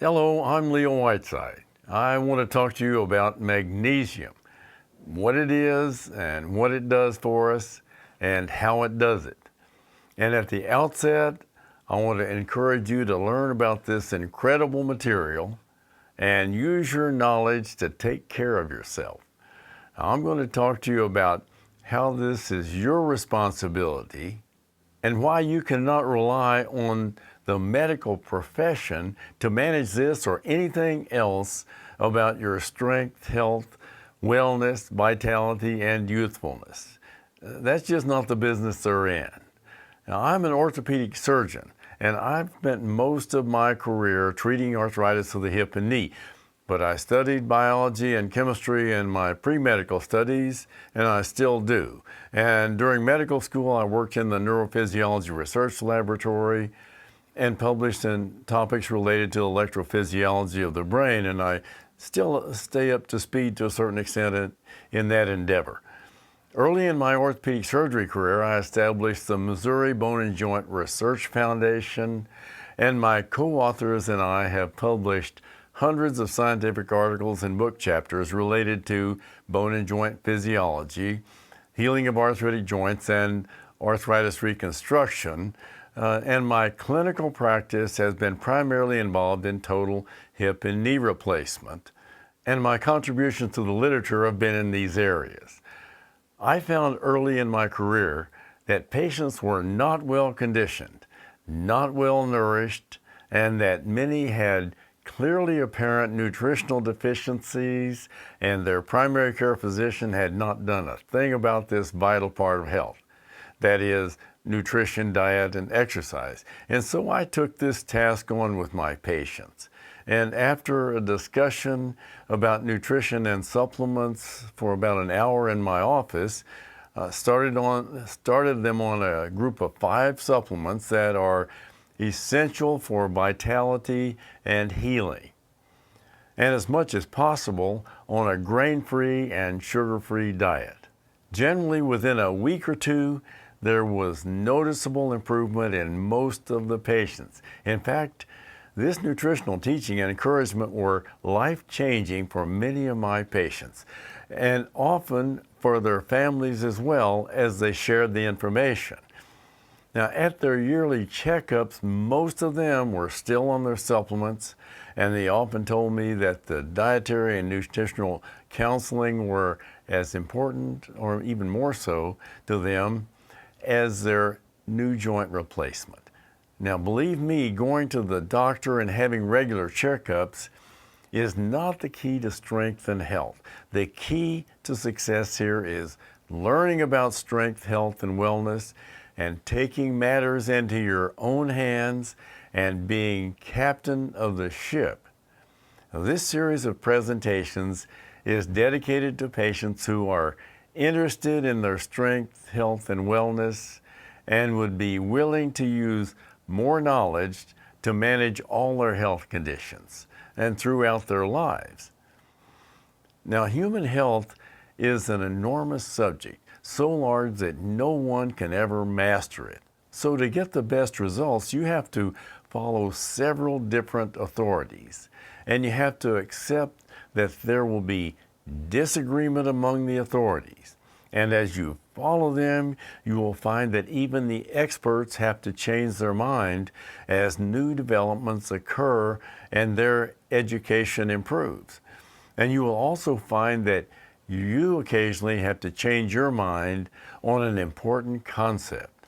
Hello, I'm Leo Whiteside. I want to talk to you about magnesium, what it is and what it does for us and how it does it. And at the outset, I want to encourage you to learn about this incredible material and use your knowledge to take care of yourself. Now, I'm going to talk to you about how this is your responsibility and why you cannot rely on the medical profession to manage this or anything else about your strength, health, wellness, vitality, and youthfulness. That's just not the business they're in. Now, I'm an orthopedic surgeon, and I've spent most of my career treating arthritis of the hip and knee. But I studied biology and chemistry in my pre-medical studies, and I still do. And during medical school, I worked in the neurophysiology research laboratory and published in topics related to electrophysiology of the brain, and I still stay up to speed to a certain extent in that endeavor. Early in my orthopedic surgery career, I established the Missouri Bone and Joint Research Foundation, and my co-authors and I have published hundreds of scientific articles and book chapters related to bone and joint physiology, healing of arthritic joints, and arthritis reconstruction. And my clinical practice has been primarily involved in total hip and knee replacement. And my contributions to the literature have been in these areas. I found early in my career that patients were not well conditioned, not well nourished, and that many had clearly apparent nutritional deficiencies, and their primary care physician had not done a thing about this vital part of health. That is, nutrition, diet, and exercise. And so I took this task on with my patients. And after a discussion about nutrition and supplements for about an hour in my office, started them on a group of 5 supplements that are essential for vitality and healing, and as much as possible on a grain-free and sugar-free diet. Generally, within a week or two, there was noticeable improvement in most of the patients. In fact, this nutritional teaching and encouragement were life-changing for many of my patients, and often for their families as well as they shared the information. Now, at their yearly checkups, most of them were still on their supplements, and they often told me that the dietary and nutritional counseling were as important, or even more so, to them as their new joint replacement. Now, believe me, going to the doctor and having regular checkups is not the key to strength and health. The key to success here is learning about strength, health, and wellness, and taking matters into your own hands and being captain of the ship. Now, this series of presentations is dedicated to patients who are interested in their strength, health, and wellness, and would be willing to use more knowledge to manage all their health conditions and throughout their lives. Now, human health is an enormous subject, so large that no one can ever master it. So to get the best results, you have to follow several different authorities, and you have to accept that there will be disagreement among the authorities. And as you follow them, you will find that even the experts have to change their mind as new developments occur and their education improves. And you will also find that you occasionally have to change your mind on an important concept.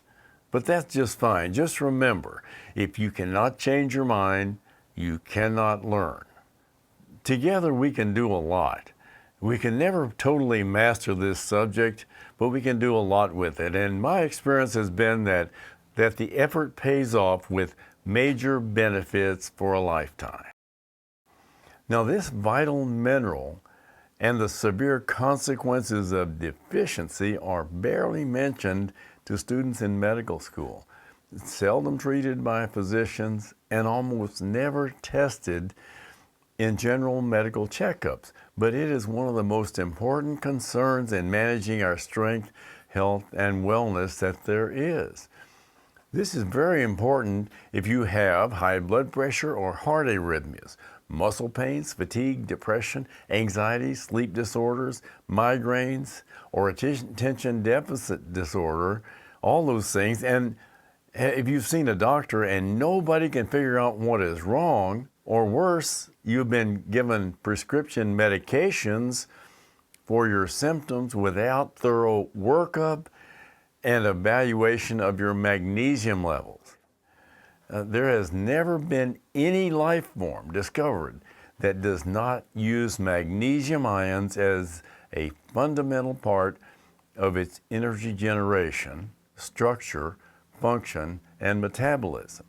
But that's just fine. Just remember, if you cannot change your mind, you cannot learn. Together we can do a lot. We can never totally master this subject, but we can do a lot with it. And my experience has been that the effort pays off with major benefits for a lifetime. Now, this vital mineral and the severe consequences of deficiency are barely mentioned to students in medical school. It's seldom treated by physicians and almost never tested in general medical checkups, but it is one of the most important concerns in managing our strength, health, and wellness that there is. This is very important if you have high blood pressure or heart arrhythmias, muscle pains, fatigue, depression, anxiety, sleep disorders, migraines, or attention deficit disorder, all those things. And if you've seen a doctor and nobody can figure out what is wrong, or worse, you've been given prescription medications for your symptoms without thorough workup and evaluation of your magnesium levels. There has never been any life form discovered that does not use magnesium ions as a fundamental part of its energy generation, structure, function, and metabolism.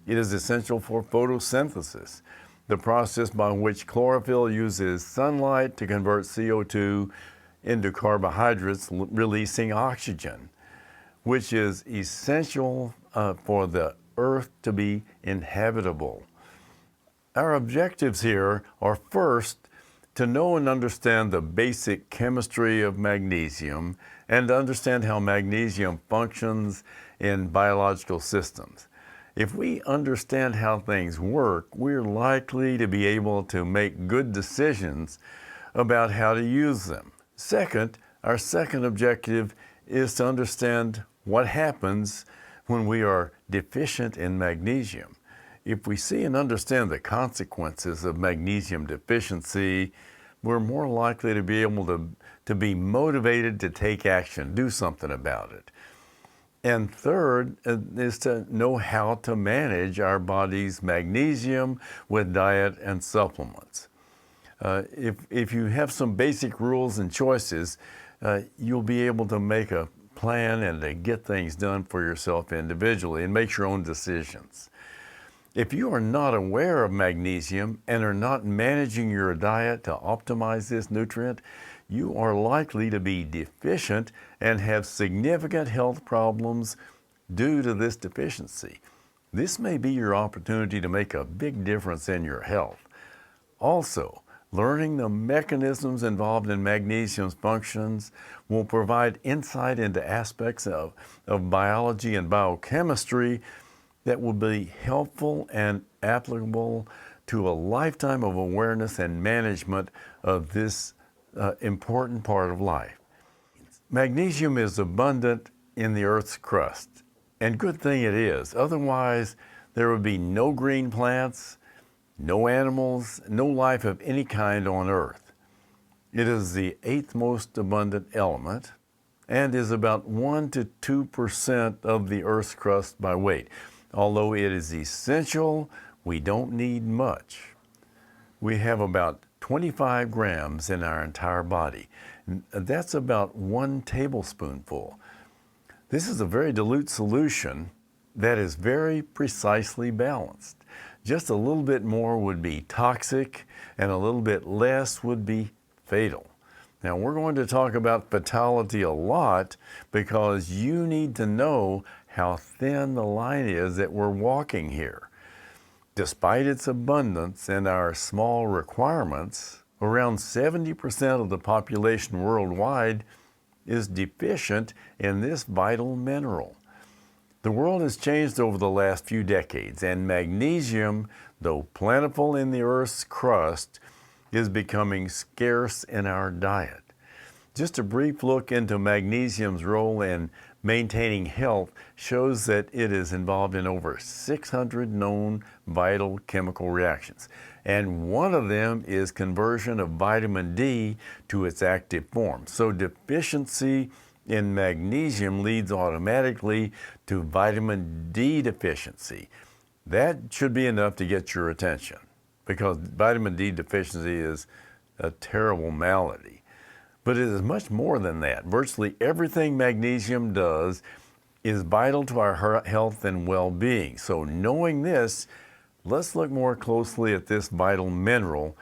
It is essential for photosynthesis, the process by which chlorophyll uses sunlight to convert CO2 into carbohydrates, releasing oxygen, which is essential for the Earth to be inhabitable. Our objectives here are first, to know and understand the basic chemistry of magnesium and to understand how magnesium functions in biological systems. If we understand how things work, we're likely to be able to make good decisions about how to use them. Second, our second objective is to understand what happens when we are deficient in magnesium. If we see and understand the consequences of magnesium deficiency, we're more likely to be able to be motivated to take action, do something about it. And third is to know how to manage our body's magnesium with diet and supplements. If you have some basic rules and choices, you'll be able to make a plan and to get things done for yourself individually and make your own decisions. If you are not aware of magnesium and are not managing your diet to optimize this nutrient, you are likely to be deficient and have significant health problems due to this deficiency. This may be your opportunity to make a big difference in your health. Also, learning the mechanisms involved in magnesium's functions will provide insight into aspects of biology and biochemistry that will be helpful and applicable to a lifetime of awareness and management of this important part of life. Magnesium is abundant in the Earth's crust, and good thing it is. Otherwise, there would be no green plants, no animals, no life of any kind on Earth. It is the 8th most abundant element and is about 1 to 2% of the Earth's crust by weight. Although it is essential, we don't need much. We have about 25 grams in our entire body. That's about 1 tablespoonful. This is a very dilute solution that is very precisely balanced. Just a little bit more would be toxic, and a little bit less would be fatal. Now, we're going to talk about fatality a lot because you need to know how thin the line is that we're walking here. Despite its abundance and our small requirements, around 70% of the population worldwide is deficient in this vital mineral. The world has changed over the last few decades, and magnesium, though plentiful in the Earth's crust, is becoming scarce in our diet. Just a brief look into magnesium's role in maintaining health shows that it is involved in over 600 known vital chemical reactions. And one of them is conversion of vitamin D to its active form. So deficiency in magnesium leads automatically to vitamin D deficiency. That should be enough to get your attention because vitamin D deficiency is a terrible malady. But it is much more than that. Virtually everything magnesium does is vital to our health and well-being. So knowing this, let's look more closely at this vital mineral,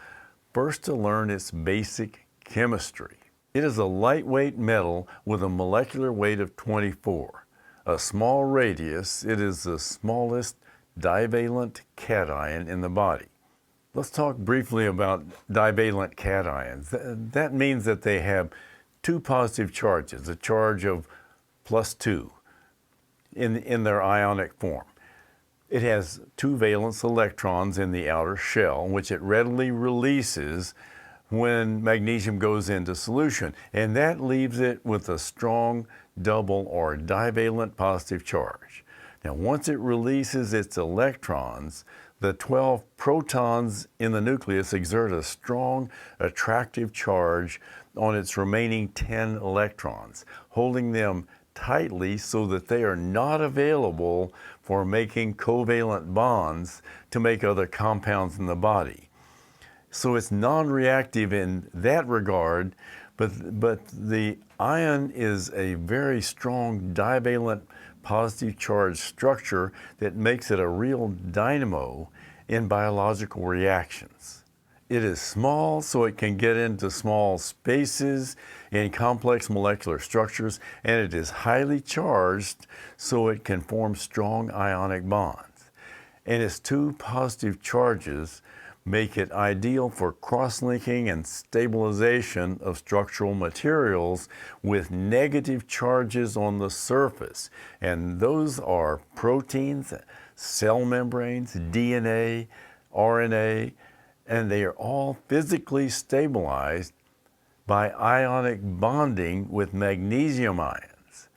first to learn its basic chemistry. It is a lightweight metal with a molecular weight of 24. A small radius, it is the smallest divalent cation in the body. Let's talk briefly about divalent cations. That means that they have 2 positive charges, a charge of +2. in their ionic form. It has two valence electrons in the outer shell, which it readily releases when magnesium goes into solution, and that leaves it with a strong double or divalent positive charge. Now, once it releases its electrons, the 12 protons in the nucleus exert a strong attractive charge on its remaining 10 electrons, holding them tightly so that they are not available for making covalent bonds to make other compounds in the body. So it's non-reactive in that regard, but the ion is a very strong divalent positive charge structure that makes it a real dynamo in biological reactions. It is small, so it can get into small spaces in complex molecular structures, and it is highly charged, so it can form strong ionic bonds. And its two positive charges make it ideal for cross-linking and stabilization of structural materials with negative charges on the surface. And those are proteins, cell membranes, DNA, RNA, and they are all physically stabilized by ionic bonding with magnesium ions.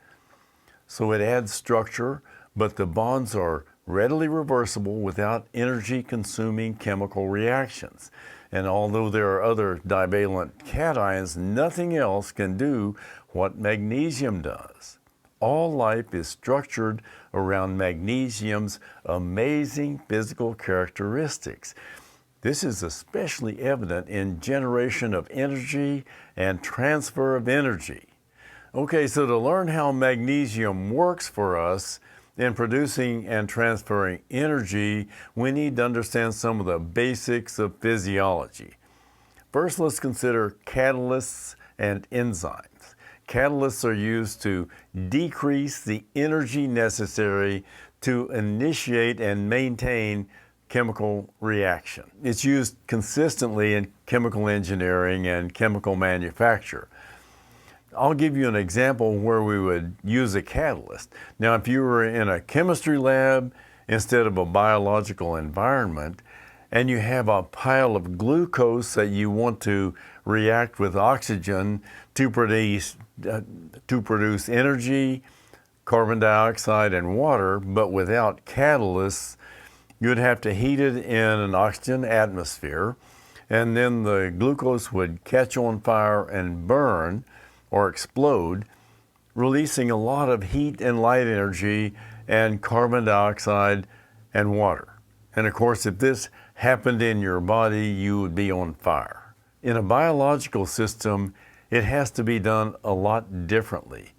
So it adds structure, but the bonds are readily reversible without energy-consuming chemical reactions. And although there are other divalent cations, nothing else can do what magnesium does. All life is structured around magnesium's amazing physical characteristics. This is especially evident in generation of energy and transfer of energy. Okay, so to learn how magnesium works for us in producing and transferring energy, we need to understand some of the basics of physiology. First, let's consider catalysts and enzymes. Catalysts are used to decrease the energy necessary to initiate and maintain chemical reaction. It's used consistently in chemical engineering and chemical manufacture. I'll give you an example where we would use a catalyst. Now, if you were in a chemistry lab instead of a biological environment, and you have a pile of glucose that you want to react with oxygen to produce energy, carbon dioxide, and water, but without catalysts, you'd have to heat it in an oxygen atmosphere, and then the glucose would catch on fire and burn or explode, releasing a lot of heat and light energy and carbon dioxide and water. And of course, if this happened in your body, you would be on fire. In a biological system, it has to be done a lot differently.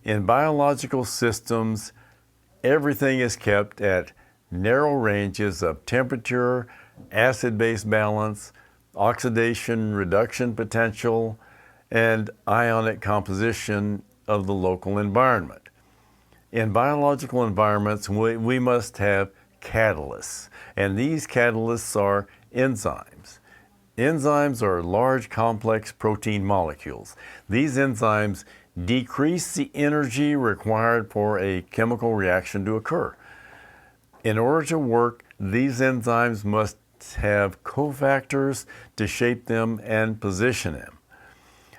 In biological systems, everything is kept at narrow ranges of temperature, acid-base balance, oxidation reduction potential, and ionic composition of the local environment. In biological environments, we must have catalysts, and these catalysts are enzymes. Enzymes are large, complex protein molecules. These enzymes decrease the energy required for a chemical reaction to occur. In order to work, these enzymes must have cofactors to shape them and position them.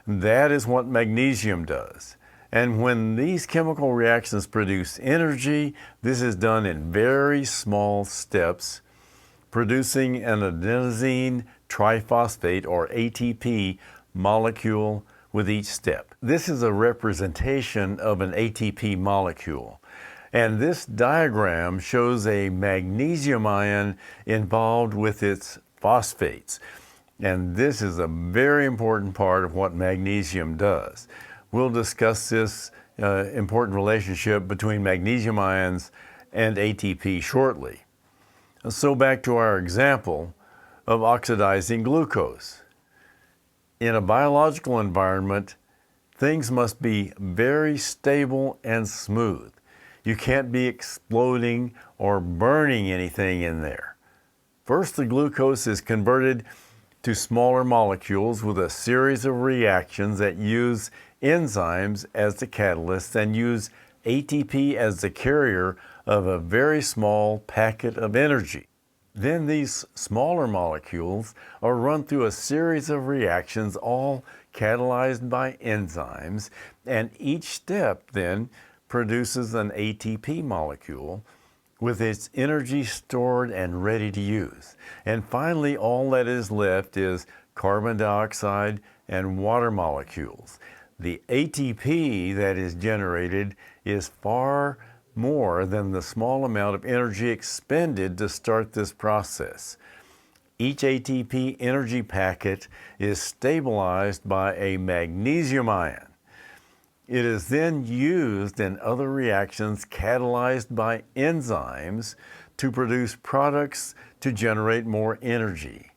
That is what magnesium does. And when these chemical reactions produce energy, this is done in very small steps, producing an adenosine triphosphate, or ATP, molecule with each step. This is a representation of an ATP molecule. And this diagram shows a magnesium ion involved with its phosphates. And this is a very important part of what magnesium does. We'll discuss this important relationship between magnesium ions and ATP shortly. So back to our example of oxidizing glucose. In a biological environment, things must be very stable and smooth. You can't be exploding or burning anything in there. First, the glucose is converted to smaller molecules with a series of reactions that use enzymes as the catalysts and use ATP as the carrier of a very small packet of energy. Then these smaller molecules are run through a series of reactions, all catalyzed by enzymes, and each step then produces an ATP molecule with its energy stored and ready to use. And finally, all that is left is carbon dioxide and water molecules. The ATP that is generated is far more than the small amount of energy expended to start this process. Each ATP energy packet is stabilized by a magnesium ion. It is then used in other reactions catalyzed by enzymes to produce products to generate more energy.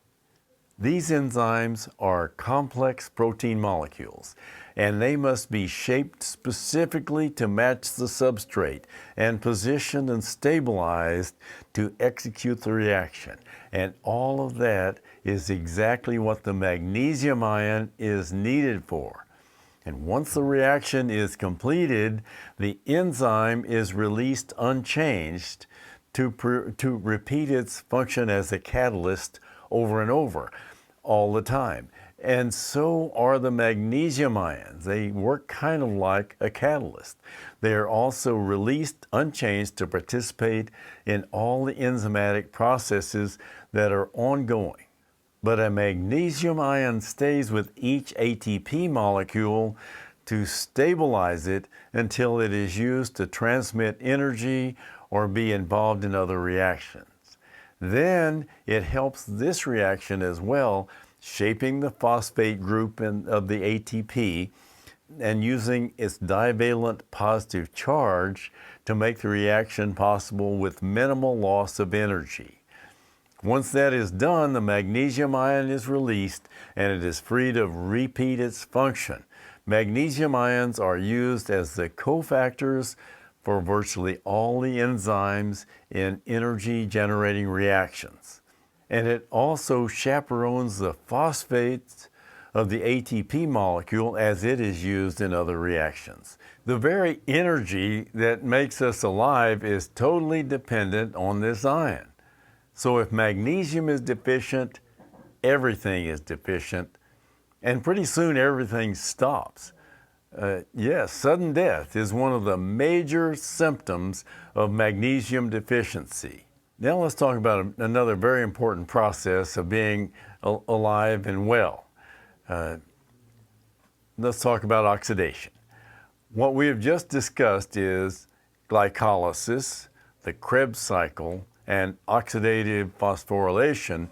These enzymes are complex protein molecules, and they must be shaped specifically to match the substrate and positioned and stabilized to execute the reaction. And all of that is exactly what the magnesium ion is needed for. And once the reaction is completed, the enzyme is released unchanged to repeat its function as a catalyst over and over all the time. And so are the magnesium ions. They work kind of like a catalyst. They are also released unchanged to participate in all the enzymatic processes that are ongoing. But a magnesium ion stays with each ATP molecule to stabilize it until it is used to transmit energy or be involved in other reactions. Then it helps this reaction as well, shaping the phosphate group of the ATP and using its divalent positive charge to make the reaction possible with minimal loss of energy. Once that is done, the magnesium ion is released and it is free to repeat its function. Magnesium ions are used as the cofactors for virtually all the enzymes in energy-generating reactions. And it also chaperones the phosphates of the ATP molecule as it is used in other reactions. The very energy that makes us alive is totally dependent on this ion. So if magnesium is deficient, everything is deficient, and pretty soon everything stops. Yes, sudden death is one of the major symptoms of magnesium deficiency. Now let's talk about another very important process of being alive and well. Let's talk about oxidation. What we have just discussed is glycolysis, the Krebs cycle, and oxidative phosphorylation,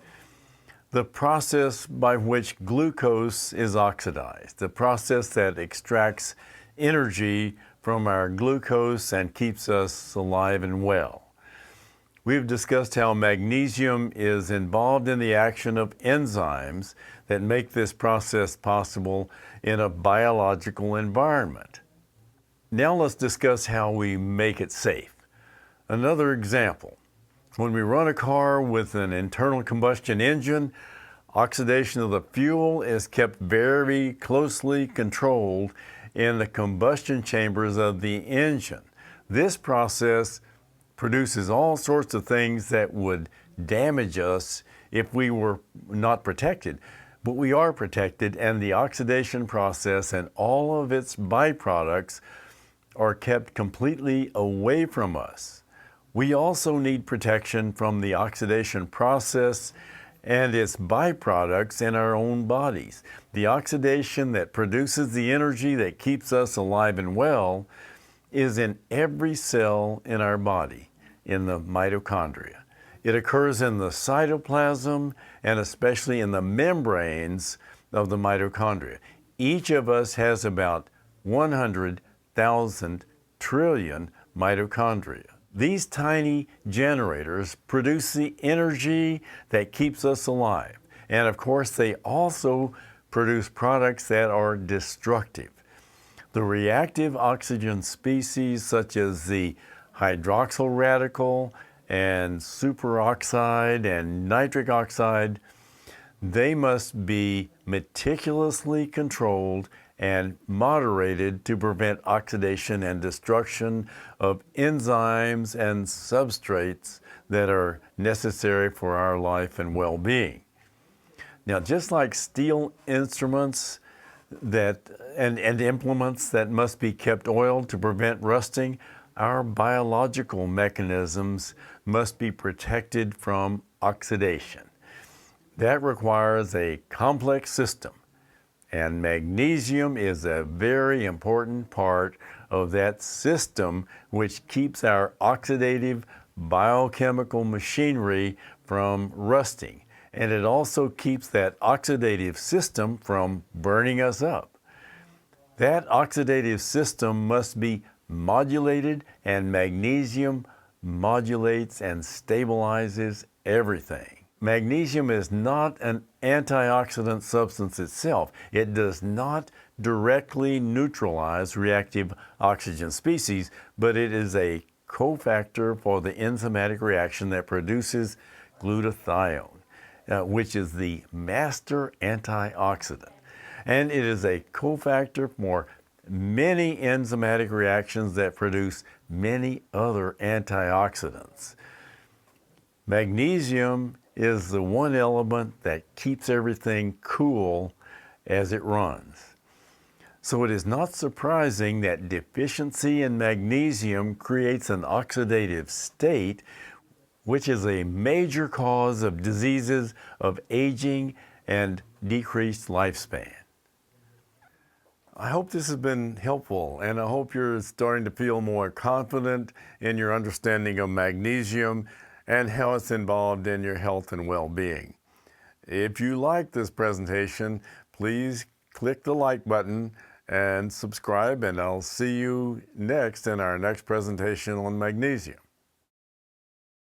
the process by which glucose is oxidized, the process that extracts energy from our glucose and keeps us alive and well. We've discussed how magnesium is involved in the action of enzymes that make this process possible in a biological environment. Now let's discuss how we make it safe. Another example. When we run a car with an internal combustion engine, oxidation of the fuel is kept very closely controlled in the combustion chambers of the engine. This process produces all sorts of things that would damage us if we were not protected. But we are protected, and the oxidation process and all of its byproducts are kept completely away from us. We also need protection from the oxidation process and its byproducts in our own bodies. The oxidation that produces the energy that keeps us alive and well is in every cell in our body, in the mitochondria. It occurs in the cytoplasm and especially in the membranes of the mitochondria. Each of us has about 100,000 trillion mitochondria. These tiny generators produce the energy that keeps us alive. And of course, they also produce products that are destructive. The reactive oxygen species, such as the hydroxyl radical and superoxide and nitric oxide, they must be meticulously controlled and moderated to prevent oxidation and destruction of enzymes and substrates that are necessary for our life and well-being. Now, just like steel instruments and implements that must be kept oiled to prevent rusting, our biological mechanisms must be protected from oxidation. That requires a complex system, and magnesium is a very important part of that system, which keeps our oxidative biochemical machinery from rusting. And it also keeps that oxidative system from burning us up. That oxidative system must be modulated, and magnesium modulates and stabilizes everything. Magnesium is not an antioxidant substance itself. It does not directly neutralize reactive oxygen species, but it is a cofactor for the enzymatic reaction that produces glutathione, which is the master antioxidant. And it is a cofactor for many enzymatic reactions that produce many other antioxidants. Magnesium is the one element that keeps everything cool as it runs. So it is not surprising that deficiency in magnesium creates an oxidative state, which is a major cause of diseases of aging and decreased lifespan. I hope this has been helpful, and I hope you're starting to feel more confident in your understanding of magnesium and how it's involved in your health and well-being. If you like this presentation, please click the like button and subscribe, and I'll see you next in our next presentation on magnesium.